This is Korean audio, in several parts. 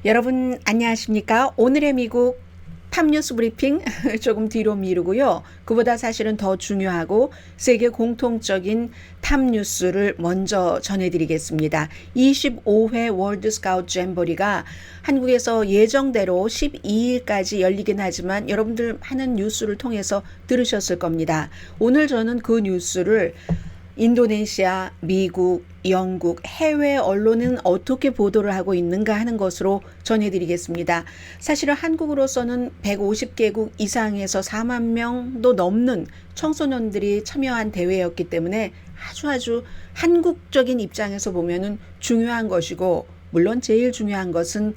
여러분 안녕하십니까? 오늘의 미국 탑뉴스 브리핑 조금 뒤로 미루고요. 그보다 사실은 더 중요하고 세계 공통적인 탑뉴스를 먼저 전해드리겠습니다. 25회 월드 스카우트 잼버리가 한국에서 예정대로 12일까지 열리긴 하지만 여러분들 많은 뉴스를 통해서 들으셨을 겁니다. 오늘 저는 그 뉴스를 인도네시아, 미국, 영국, 해외 언론은 어떻게 보도를 하고 있는가 하는 것으로 전해드리겠습니다. 사실은 한국으로서는 150개국 이상에서 4만 명도 넘는 청소년들이 참여한 대회였기 때문에 아주 한국적인 입장에서 보면은 중요한 것이고, 물론 제일 중요한 것은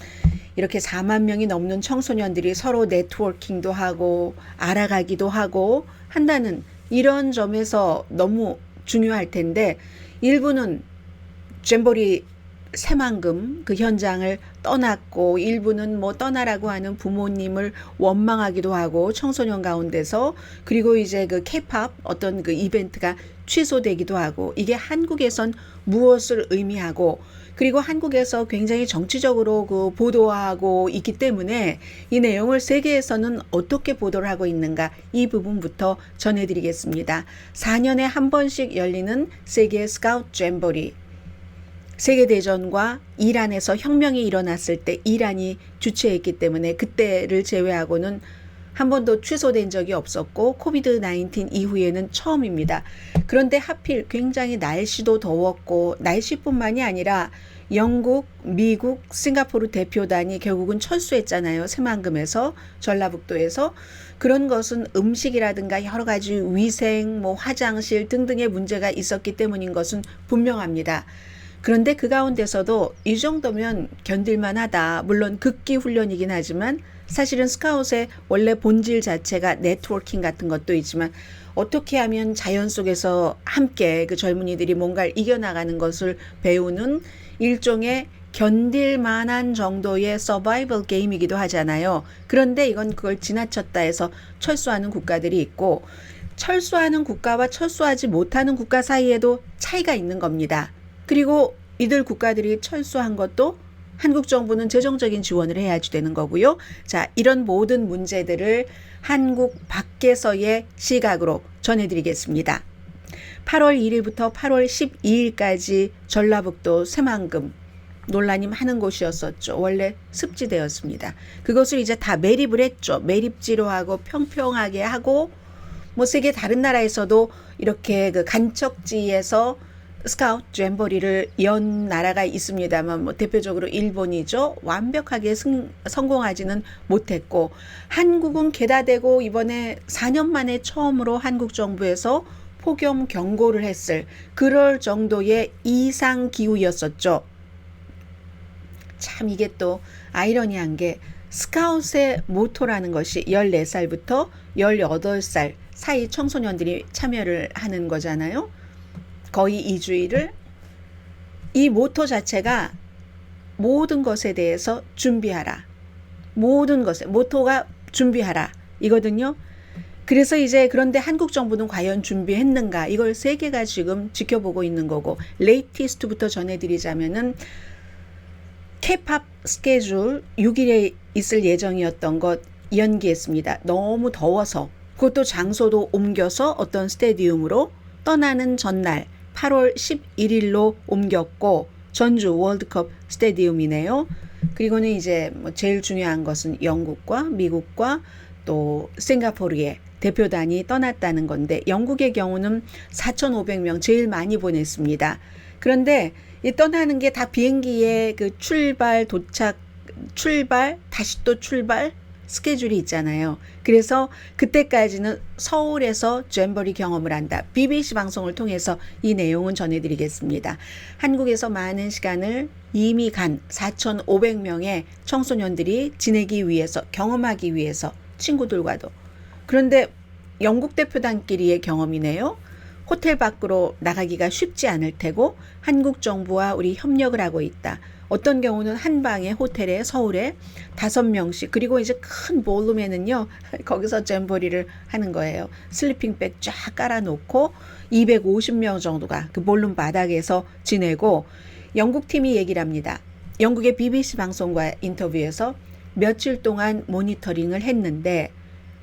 이렇게 4만 명이 넘는 청소년들이 서로 네트워킹도 하고 알아가기도 하고 한다는 이런 점에서 너무 중요할 텐데, 일부는 잼버리 새만금 그 현장을 떠났고 일부는 뭐 떠나라고 하는 부모님을 원망하기도 하고 청소년 가운데서, 그리고 이제 그 케이팝 어떤 그 이벤트가 취소되기도 하고, 이게 한국에선 무엇을 의미하고, 그리고 한국에서 굉장히 정치적으로 그 보도하고 있기 때문에 이 내용을 세계에서는 어떻게 보도를 하고 있는가, 이 부분부터 전해드리겠습니다. 4년에 한 번씩 열리는 세계 스카우트 잼버리, 세계대전과 이란에서 혁명이 일어났을 때 이란이 주최했기 때문에 그때를 제외하고는 한 번도 취소된 적이 없었고 코비드 19 이후에는 처음입니다. 그런데 하필 굉장히 날씨도 더웠고, 날씨뿐만이 아니라 영국, 미국, 싱가포르 대표단이 결국은 철수했잖아요. 새만금에서, 전라북도에서. 그런 것은 음식이라든가 여러 가지 위생, 화장실 등등의 문제가 있었기 때문인 것은 분명합니다. 그런데 그 가운데서도 이 정도면 견딜만 하다. 물론 극기 훈련이긴 하지만 사실은 스카웃의 원래 본질 자체가 네트워킹 같은 것도 있지만, 어떻게 하면 자연 속에서 함께 그 젊은이들이 뭔가를 이겨나가는 것을 배우는 일종의 견딜만한 정도의 서바이벌 게임이기도 하잖아요. 그런데 이건 그걸 지나쳤다 해서 철수하는 국가들이 있고, 철수하는 국가와 철수하지 못하는 국가 사이에도 차이가 있는 겁니다. 그리고 이들 국가들이 철수한 것도 한국 정부는 재정적인 지원을 해야지 되는 거고요. 자, 이런 모든 문제들을 한국 밖에서의 시각으로 전해드리겠습니다. 8월 1일부터 8월 12일까지 전라북도 새만금 논란이 많은 곳이었었죠. 원래 습지대였습니다. 그것을 이제 다 매립을 했죠. 매립지로 하고 평평하게 하고, 세계 다른 나라에서도 이렇게 그 간척지에서 스카우트 잼버리를 연 나라가 있습니다만, 대표적으로 일본이죠. 완벽하게 성공하지는 못했고, 한국은 게다대고 이번에 4년 만에 처음으로 한국 정부에서 폭염 경고를 했을 그럴 정도의 이상 기후였었죠. 참 이게 또 아이러니한 게, 스카웃의 모토라는 것이 14살부터 18살 사이 청소년들이 참여를 하는 거잖아요. 거의 2주일을. 이 모토 자체가 모든 것에 대해서 준비하라. 모든 것에 모토가 준비하라 이거든요. 그래서 이제 그런데 한국 정부는 과연 준비했는가, 이걸 세계가 지금 지켜보고 있는 거고, 레이티스트부터 전해드리자면은 케이팝 스케줄 6일에 있을 예정이었던 것 연기했습니다. 너무 더워서. 그것도 장소도 옮겨서 어떤 스테디움으로 떠나는 전날 8월 11일로 옮겼고, 전주 월드컵 스테디움이네요. 그리고는 이제 제일 중요한 것은 영국과 미국과 또 싱가포르의 대표단이 떠났다는 건데, 영국의 경우는 4,500명 제일 많이 보냈습니다. 그런데 이 떠나는 게 다 비행기에 그 출발, 도착, 출발, 다시 또 출발 스케줄이 있잖아요. 그래서 그때까지는 서울에서 잼버리 경험을 한다. BBC 방송을 통해서 이 내용은 전해드리겠습니다. 한국에서 많은 시간을 이미 간 4,500명의 청소년들이 지내기 위해서, 경험하기 위해서, 친구들과도. 그런데 영국 대표단끼리의 경험이네요. 호텔 밖으로 나가기가 쉽지 않을 테고 한국 정부와 우리 협력을 하고 있다. 어떤 경우는 한 방에 호텔에 서울에 5명씩, 그리고 이제 큰 볼룸에는요 거기서 잼버리를 하는 거예요. 슬리핑백 쫙 깔아놓고 250명 정도가 그 볼룸 바닥에서 지내고, 영국 팀이 얘기를 합니다. 영국의 BBC 방송과 인터뷰에서 며칠 동안 모니터링을 했는데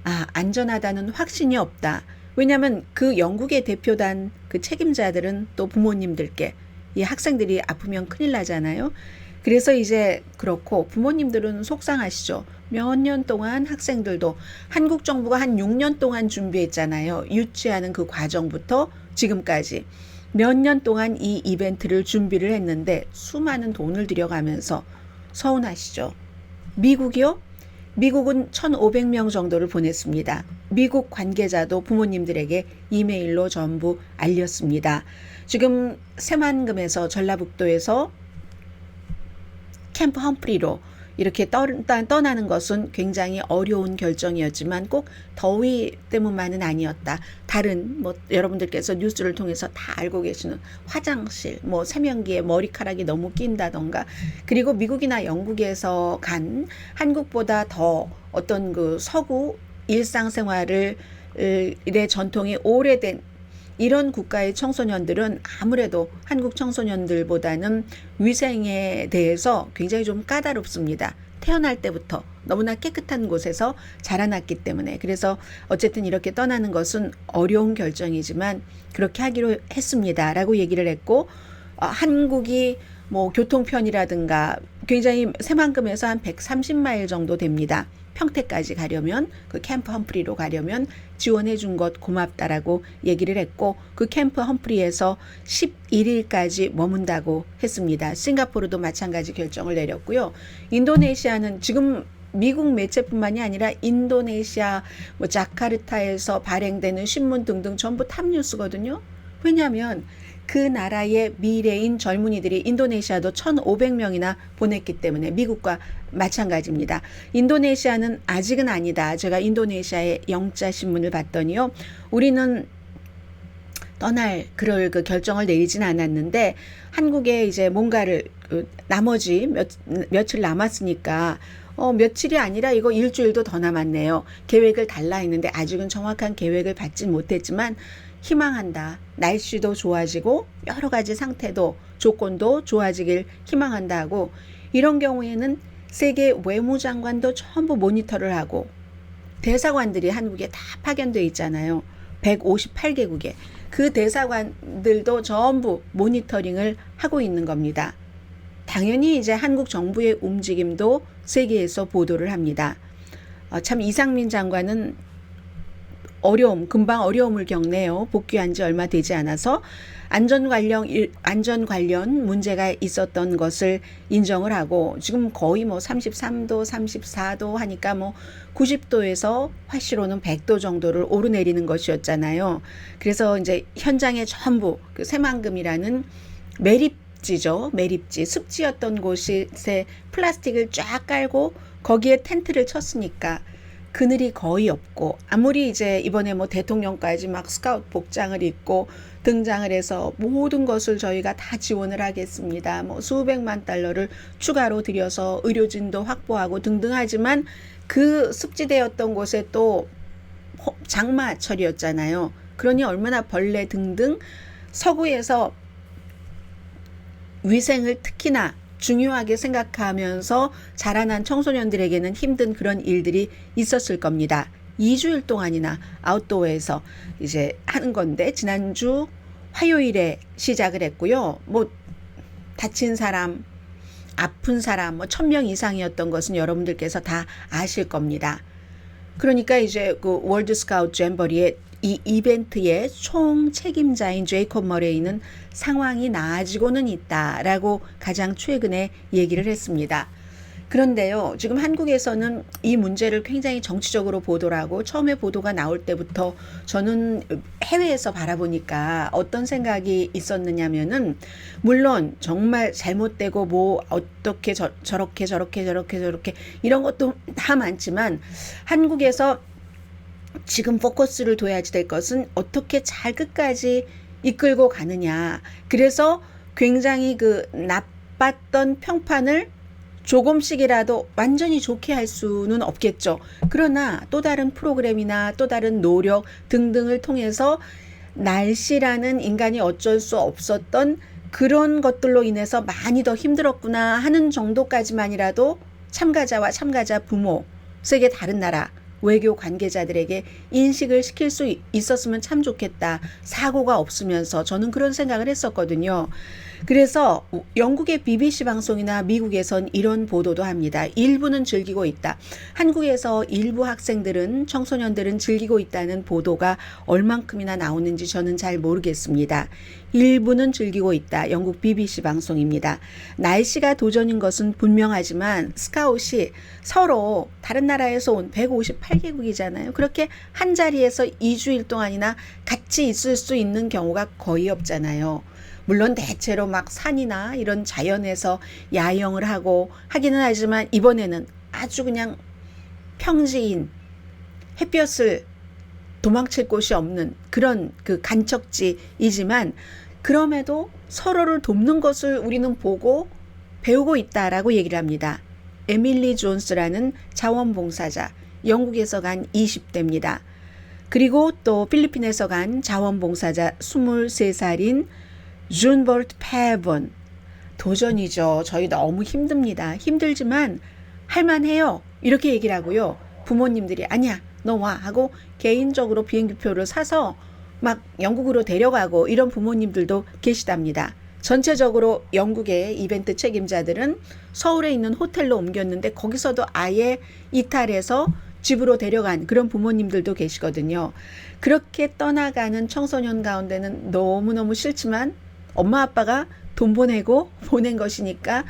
안전하다는 확신이 없다. 왜냐하면 그 영국의 대표단 그 책임자들은 또 부모님들께 이 학생들이 아프면 큰일 나잖아요. 그래서 이제 그렇고 부모님들은 속상하시죠. 몇 년 동안 학생들도 한국 정부가 한 6년 동안 준비했잖아요. 유치하는 그 과정부터 지금까지 몇 년 동안 이 이벤트를 준비를 했는데 수많은 돈을 들여가면서 서운하시죠. 미국이요? 미국은 1,500명 정도를 보냈습니다. 미국 관계자도 부모님들에게 이메일로 전부 알렸습니다. 지금 새만금에서 전라북도에서 캠프 험프리로 이렇게 떠나는 것은 굉장히 어려운 결정이었지만 꼭 더위 때문만은 아니었다. 다른 여러분들께서 뉴스를 통해서 다 알고 계시는 화장실, 세면기에 머리카락이 너무 낀다던가, 그리고 미국이나 영국에서 간 한국보다 더 어떤 그 서구 일상생활을 의 전통이 오래된 이런 국가의 청소년들은 아무래도 한국 청소년들보다는 위생에 대해서 굉장히 좀 까다롭습니다. 태어날 때부터 너무나 깨끗한 곳에서 자라났기 때문에. 그래서 어쨌든 이렇게 떠나는 것은 어려운 결정이지만 그렇게 하기로 했습니다 라고 얘기를 했고, 한국이 교통편이라든가 굉장히 새만금에서 한 130마일 정도 됩니다. 평택까지 가려면, 그 캠프 험프리로 가려면 지원해 준 것 고맙다라고 얘기를 했고, 그 캠프 험프리에서 11일까지 머문다고 했습니다. 싱가포르도 마찬가지 결정을 내렸고요. 인도네시아는 지금 미국 매체뿐만이 아니라 인도네시아 자카르타에서 발행되는 신문 등등 전부 탑뉴스거든요. 왜냐하면 그 나라의 미래인 젊은이들이 인도네시아도 1,500명이나 보냈기 때문에 미국과 마찬가지입니다. 인도네시아는 아직은 아니다. 제가 인도네시아의 영자 신문을 봤더니요. 우리는 떠날 그럴 그 결정을 내리진 않았는데 한국에 이제 뭔가를 나머지 며칠 남았으니까 며칠이 아니라 이거 일주일도 더 남았네요. 계획을 달라 했는데 아직은 정확한 계획을 받진 못했지만 희망한다. 날씨도 좋아지고 여러 가지 상태도 조건도 좋아지길 희망한다 하고, 이런 경우에는 세계 외무장관도 전부 모니터를 하고 대사관들이 한국에 다 파견되어 있잖아요. 158개국에. 그 대사관들도 전부 모니터링을 하고 있는 겁니다. 당연히 이제 한국 정부의 움직임도 세계에서 보도를 합니다. 참 이상민 장관은 금방 어려움을 겪네요. 복귀한 지 얼마 되지 않아서 안전 관련 문제가 있었던 것을 인정을 하고, 지금 거의 33도, 34도 하니까 90도에서 화씨로는 100도 정도를 오르내리는 것이었잖아요. 그래서 이제 현장에 전부 그 새만금이라는 매립지, 습지였던 곳에 플라스틱을 쫙 깔고 거기에 텐트를 쳤으니까 그늘이 거의 없고, 아무리 이제 이번에 대통령까지 막 스카우트 복장을 입고 등장을 해서 모든 것을 저희가 다 지원을 하겠습니다. 수백만 달러를 추가로 들여서 의료진도 확보하고 등등 하지만 그 습지되었던 곳에 또 장마철이었잖아요. 그러니 얼마나 벌레 등등 서구에서 위생을 특히나 중요하게 생각하면서 자라난 청소년들에게는 힘든 그런 일들이 있었을 겁니다. 2주일 동안이나 아웃도어에서 이제 하는 건데, 지난주 화요일에 시작을 했고요. 다친 사람, 아픈 사람 1,000명 이상이었던 것은 여러분들께서 다 아실 겁니다. 그러니까 이제 그 월드 스카우트 잼버리의 이 이벤트의 총 책임자인 제이콥 머레이는 상황이 나아지고는 있다라고 가장 최근에 얘기를 했습니다. 그런데요, 지금 한국에서는 이 문제를 굉장히 정치적으로 보도를 하고, 처음에 보도가 나올 때부터 저는 해외에서 바라보니까 어떤 생각이 있었느냐면은, 물론 정말 잘못되고 어떻게 저렇게 이런 것도 다 많지만, 한국에서 지금 포커스를 둬야지 될 것은 어떻게 잘 끝까지 이끌고 가느냐. 그래서 굉장히 그 나빴던 평판을 조금씩이라도 완전히 좋게 할 수는 없겠죠. 그러나 또 다른 프로그램이나 또 다른 노력 등등을 통해서 날씨라는 인간이 어쩔 수 없었던 그런 것들로 인해서 많이 더 힘들었구나 하는 정도까지만이라도 참가자와 참가자 부모, 세계 다른 나라 외교 관계자들에게 인식을 시킬 수 있었으면 참 좋겠다. 사고가 없으면서 저는 그런 생각을 했었거든요. 그래서 영국의 BBC 방송이나 미국에선 이런 보도도 합니다. 일부는 즐기고 있다. 한국에서 일부 학생들은 청소년들은 즐기고 있다는 보도가 얼만큼이나 나오는지 저는 잘 모르겠습니다. 일부는 즐기고 있다. 영국 BBC 방송입니다. 날씨가 도전인 것은 분명하지만 스카웃이 서로 다른 나라에서 온 158개국이잖아요. 그렇게 한 자리에서 2주일 동안이나 같이 있을 수 있는 경우가 거의 없잖아요. 물론 대체로 막 산이나 이런 자연에서 야영을 하고 하기는 하지만 이번에는 아주 그냥 평지인 햇볕을 도망칠 곳이 없는 그런 그 간척지이지만 그럼에도 서로를 돕는 것을 우리는 보고 배우고 있다라고 얘기를 합니다. 에밀리 존스라는 자원봉사자, 영국에서 간 20대입니다. 그리고 또 필리핀에서 간 자원봉사자 23살인 준버트 패번. 도전이죠. 저희 너무 힘듭니다. 힘들지만 할만해요. 이렇게 얘기를 하고요. 부모님들이 아니야 너 와 하고 개인적으로 비행기표를 사서 막 영국으로 데려가고 이런 부모님들도 계시답니다. 전체적으로 영국의 이벤트 책임자들은 서울에 있는 호텔로 옮겼는데 거기서도 아예 이탈해서 집으로 데려간 그런 부모님들도 계시거든요. 그렇게 떠나가는 청소년 가운데는 너무너무 싫지만 엄마 아빠가 돈 보내고 보낸 곳이니까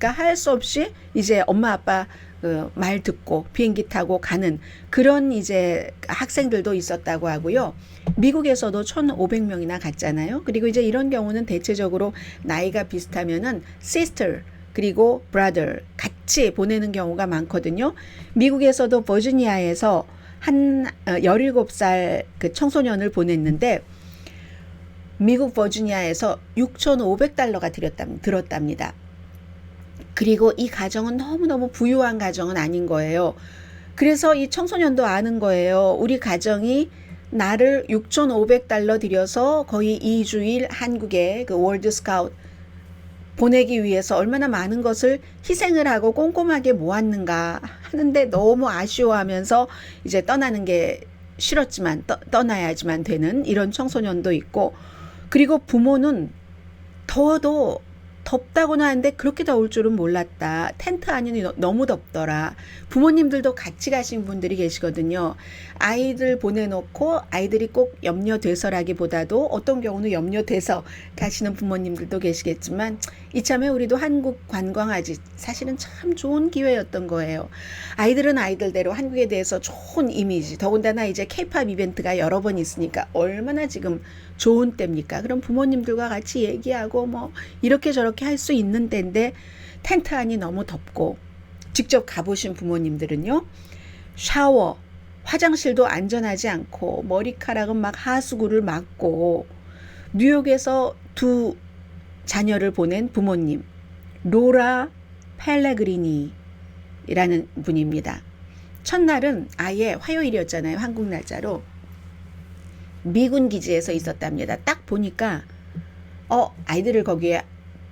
할 수 없이 이제 엄마 아빠 말 듣고 비행기 타고 가는 그런 이제 학생들도 있었다고 하고요. 미국에서도 1,500명이나 갔잖아요. 그리고 이제 이런 경우는 대체적으로 나이가 비슷하면은 sister 그리고 brother 같이 보내는 경우가 많거든요. 미국에서도 버지니아에서 한 17살 그 청소년을 보냈는데 미국 버지니아에서 $6,500가 들었답니다. 그리고 이 가정은 너무너무 부유한 가정은 아닌 거예요. 그래서 이 청소년도 아는 거예요. 우리 가정이 나를 $6,500 들여서 거의 2주일 한국에 그 월드 스카웃 보내기 위해서 얼마나 많은 것을 희생을 하고 꼼꼼하게 모았는가 하는데 너무 아쉬워하면서 이제 떠나는 게 싫었지만 떠나야지만 되는 이런 청소년도 있고 그리고 부모는 더워도 덥다고는 하는데 그렇게 더울 줄은 몰랐다. 텐트 안이 너무 덥더라. 부모님들도 같이 가신 분들이 계시거든요. 아이들 보내놓고 아이들이 꼭 염려돼서라기보다도 어떤 경우는 염려돼서 가시는 부모님들도 계시겠지만 이참에 우리도 한국 관광하지 사실은 참 좋은 기회였던 거예요. 아이들은 아이들대로 한국에 대해서 좋은 이미지 더군다나 이제 K-팝 이벤트가 여러 번 있으니까 얼마나 지금 좋은 때입니까? 그럼 부모님들과 같이 얘기하고 뭐 이렇게 저렇게 할 수 있는 때인데 텐트 안이 너무 덥고 직접 가보신 부모님들은요. 샤워, 화장실도 안전하지 않고 머리카락은 막 하수구를 막고 뉴욕에서 두 자녀를 보낸 부모님 로라 펠레그리니라는 분입니다. 첫날은 아예 화요일이었잖아요. 한국 날짜로. 미군 기지에서 있었답니다. 딱 보니까 아이들을 거기에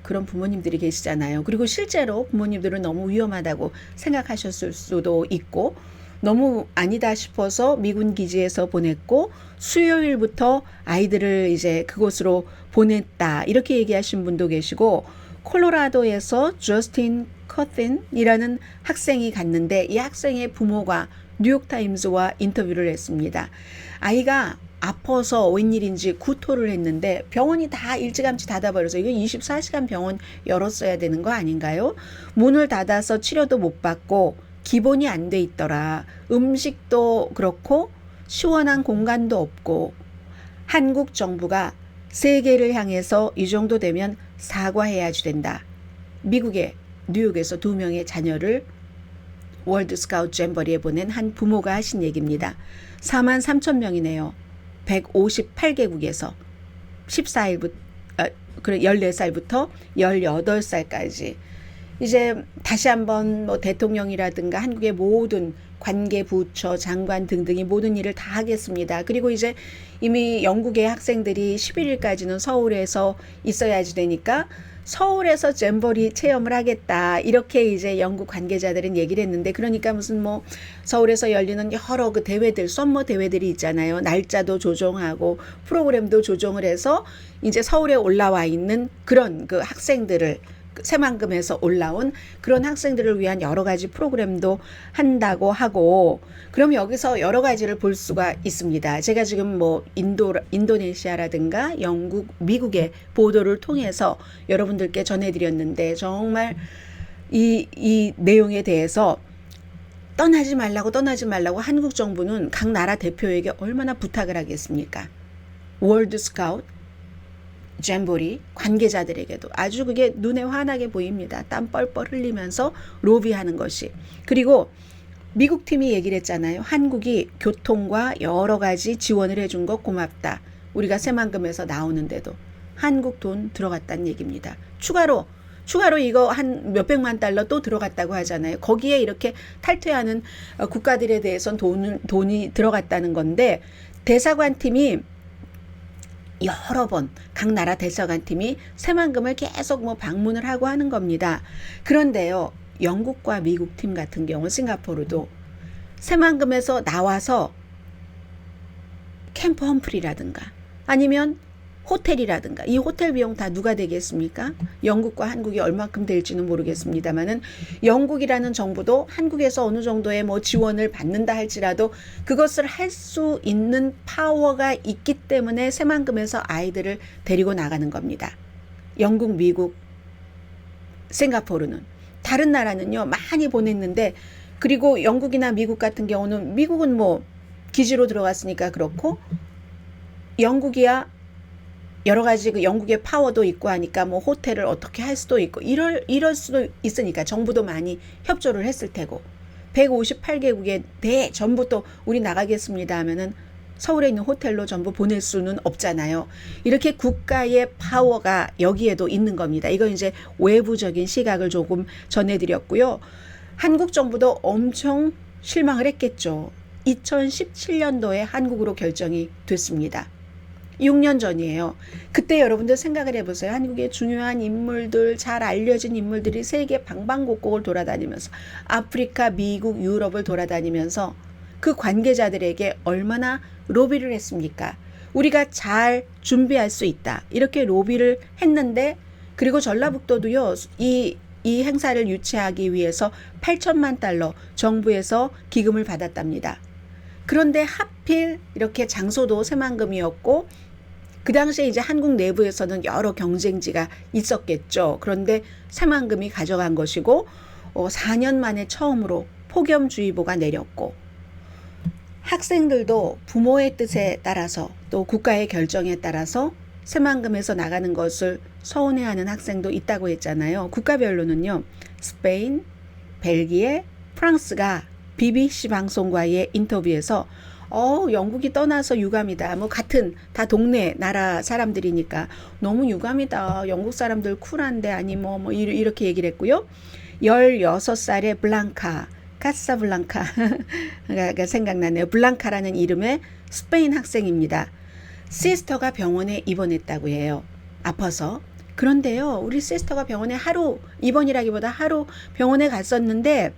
그런 부모님들이 계시잖아요. 그리고 실제로 부모님들은 너무 위험하다고 생각하셨을 수도 있고 너무 아니다 싶어서 미군 기지에서 보냈고 수요일부터 아이들을 이제 그곳으로 보냈다. 이렇게 얘기하신 분도 계시고 콜로라도에서 저스틴 커틴이라는 학생이 갔는데 이 학생의 부모가 뉴욕타임즈와 인터뷰를 했습니다. 아이가 아파서 웬일인지 구토를 했는데 병원이 다 일찌감치 닫아버려서 이거 24시간 병원 열었어야 되는 거 아닌가요? 문을 닫아서 치료도 못 받고 기본이 안 돼 있더라. 음식도 그렇고 시원한 공간도 없고 한국 정부가 세계를 향해서 이 정도 되면 사과해야지 된다. 미국의 뉴욕에서 2명의 자녀를 월드 스카우트 잼버리에 보낸 한 부모가 하신 얘기입니다. 43,000명이네요. 158개국에서 14살부터 18살까지 이제 다시 한번 뭐 대통령이라든가 한국의 모든 관계 부처, 장관 등등이 모든 일을 다 하겠습니다. 그리고 이제 이미 영국의 학생들이 11일까지는 서울에서 있어야지 되니까 서울에서 잼버리 체험을 하겠다. 이렇게 이제 영국 관계자들은 얘기를 했는데, 그러니까 무슨 뭐 서울에서 열리는 여러 그 대회들, 썸머 대회들이 있잖아요. 날짜도 조정하고 프로그램도 조정을 해서 이제 서울에 올라와 있는 그런 그 학생들을, 새만금에서 올라온 그런 학생들을 위한 여러 가지 프로그램도 한다고 하고, 그럼 여기서 여러 가지를 볼 수가 있습니다. 제가 지금 뭐 인도네시아라든가 영국, 미국의 보도를 통해서 여러분들께 전해드렸는데, 정말 이 내용에 대해서 떠나지 말라고 한국 정부는 각 나라 대표에게 얼마나 부탁을 하겠습니까? 월드 스카우트 잼보리 관계자들에게도 아주 그게 눈에 환하게 보입니다. 땀 뻘뻘 흘리면서 로비하는 것이. 그리고 미국 팀이 얘기를 했잖아요. 한국이 교통과 여러 가지 지원을 해준 거 고맙다. 우리가 새만금에서 나오는데도 한국 돈 들어갔다는 얘기입니다. 추가로 이거 한 몇백만 달러 또 들어갔다고 하잖아요. 거기에 이렇게 탈퇴하는 국가들에 대해서는 돈이 들어갔다는 건데, 대사관 팀이 여러 번 각 나라 대사관 팀이 새만금을 계속 뭐 방문을 하고 하는 겁니다. 그런데요, 영국과 미국 팀 같은 경우, 싱가포르도 새만금에서 나와서 캠프 험프리라든가 아니면 호텔이라든가, 이 호텔 비용 다 누가 되겠습니까? 영국과 한국이 얼마큼 될지는 모르겠습니다만은, 영국이라는 정부도 한국에서 어느 정도의 뭐 지원을 받는다 할지라도 그것을 할 수 있는 파워가 있기 때문에 새만금에서 아이들을 데리고 나가는 겁니다. 영국, 미국, 싱가포르는. 다른 나라는요 많이 보냈는데, 그리고 영국이나 미국 같은 경우는, 미국은 뭐 기지로 들어갔으니까 그렇고, 영국이야 여러 가지 그 영국의 파워도 있고 하니까 뭐 호텔을 어떻게 할 수도 있고 이럴 수도 있으니까 정부도 많이 협조를 했을 테고, 158개국의 전부 또 우리 나가겠습니다 하면은 서울에 있는 호텔로 전부 보낼 수는 없잖아요. 이렇게 국가의 파워가 여기에도 있는 겁니다. 이건 이제 외부적인 시각을 조금 전해드렸고요. 한국 정부도 엄청 실망을 했겠죠. 2017년도에 한국으로 결정이 됐습니다. 6년 전이에요. 그때 여러분들 생각을 해보세요. 한국의 중요한 인물들, 잘 알려진 인물들이 세계 방방곡곡을 돌아다니면서 아프리카, 미국, 유럽을 돌아다니면서 그 관계자들에게 얼마나 로비를 했습니까? 우리가 잘 준비할 수 있다. 이렇게 로비를 했는데, 그리고 전라북도도요, 이 행사를 유치하기 위해서 8천만 달러 정부에서 기금을 받았답니다. 그런데 하필 이렇게 장소도 새만금이었고, 그 당시에 이제 한국 내부에서는 여러 경쟁지가 있었겠죠. 그런데 새만금이 가져간 것이고, 4년 만에 처음으로 폭염주의보가 내렸고, 학생들도 부모의 뜻에 따라서 또 국가의 결정에 따라서 새만금에서 나가는 것을 서운해하는 학생도 있다고 했잖아요. 국가별로는요, 스페인, 벨기에, 프랑스가 BBC 방송과의 인터뷰에서 영국이 떠나서 유감이다. 뭐 같은 다 동네 나라 사람들이니까 너무 유감이다. 영국 사람들 쿨한데, 아니 뭐 이렇게 얘기를 했고요. 16살의 블랑카, 카사블랑카가 생각나네요. 블랑카라는 이름의 스페인 학생입니다. 시스터가 병원에 입원했다고 해요. 아파서. 그런데요, 우리 시스터가 병원에 하루 입원이라기보다 하루 병원에 갔었는데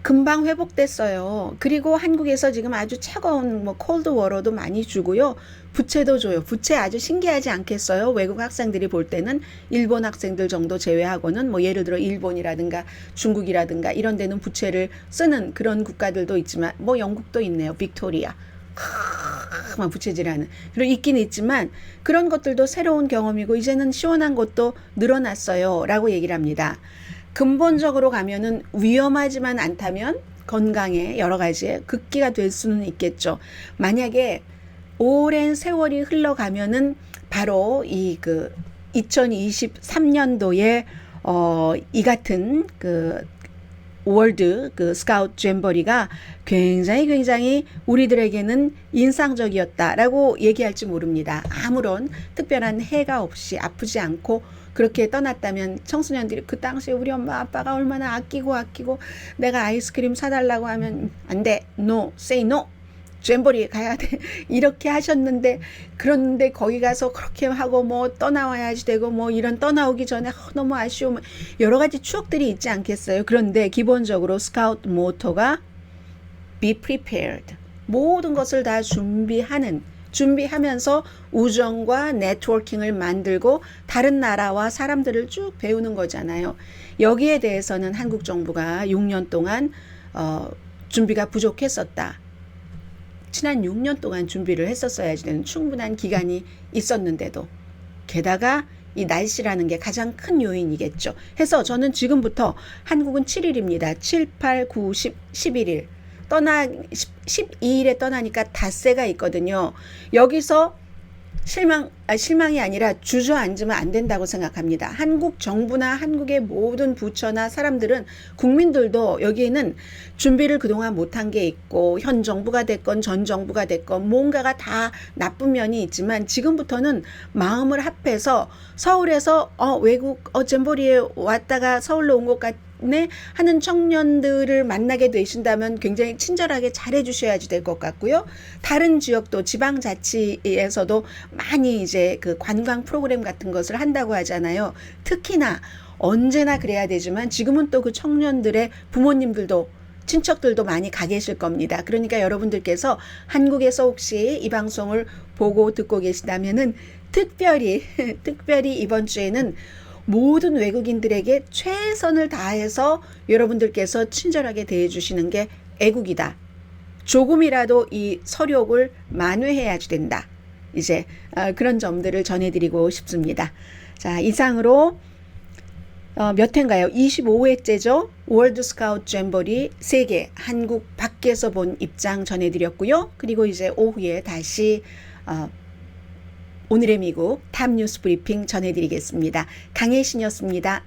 금방 회복됐어요. 그리고 한국에서 지금 아주 차가운 뭐 콜드 워터도 많이 주고요. 부채도 줘요. 부채 아주 신기하지 않겠어요? 외국 학생들이 볼 때는 일본 학생들 정도 제외하고는 뭐 예를 들어 일본이라든가 중국이라든가 이런 데는 부채를 쓰는 그런 국가들도 있지만, 뭐 영국도 있네요. 빅토리아. 막 부채질하는. 그리고 있긴 있지만 그런 것들도 새로운 경험이고 이제는 시원한 곳도 늘어났어요. 라고 얘기를 합니다. 근본적으로 가면은 위험하지만 않다면 건강에 여러 가지의 극기가 될 수는 있겠죠. 만약에 오랜 세월이 흘러가면은 바로 이 2023년도에 이 같은 월드 스카우트 잼버리가 굉장히 우리들에게는 인상적이었다라고 얘기할지 모릅니다. 아무런 특별한 해가 없이 아프지 않고 그렇게 떠났다면 청소년들이 그 당시에 우리 엄마 아빠가 얼마나 아끼고 내가 아이스크림 사달라고 하면 안 돼. No. Say no. 잼버리에 가야 돼. 이렇게 하셨는데 그런데 거기 가서 그렇게 하고 뭐 떠나와야지 되고 뭐 이런 떠나오기 전에 너무 아쉬워. 여러 가지 추억들이 있지 않겠어요. 그런데 기본적으로 스카우트 모토가 be prepared. 모든 것을 다 준비하면서 우정과 네트워킹을 만들고 다른 나라와 사람들을 쭉 배우는 거잖아요. 여기에 대해서는 한국 정부가 6년 동안 준비가 부족했었다. 지난 6년 동안 준비를 했었어야지 되는 충분한 기간이 있었는데도 게다가 이 날씨라는 게 가장 큰 요인이겠죠. 해서 저는 지금부터 한국은 7일입니다. 7, 8, 9, 10, 11일 12일에 떠나니까 닷새가 있거든요. 여기서 실망이 아니라 주저앉으면 안 된다고 생각합니다. 한국 정부나 한국의 모든 부처나 사람들은 국민들도 여기에는 준비를 그동안 못한 게 있고 현 정부가 됐건 전 정부가 됐건 뭔가가 다 나쁜 면이 있지만 지금부터는 마음을 합해서 서울에서 외국 잼버리에 왔다가 서울로 온 것 같네 하는 청년들을 만나게 되신다면 굉장히 친절하게 잘해 주셔야지 될 것 같고요. 다른 지역도 지방자치에서도 많이 이제 그 관광 프로그램 같은 것을 한다고 하잖아요. 특히나 언제나 그래야 되지만 지금은 또 그 청년들의 부모님들도 친척들도 많이 가 계실 겁니다. 그러니까 여러분들께서 한국에서 혹시 이 방송을 보고 듣고 계시다면은 특별히 이번 주에는 모든 외국인들에게 최선을 다해서 여러분들께서 친절하게 대해주시는 게 애국이다. 조금이라도 이 서력을 만회해야지 된다. 이제 그런 점들을 전해드리고 싶습니다. 자, 이상으로 몇 회인가요? 25회째죠. 월드 스카우트 잼버리 세계 한국 밖에서 본 입장 전해드렸고요. 그리고 이제 오후에 다시 오늘의 미국 탑 뉴스 브리핑 전해드리겠습니다. 강혜신이었습니다.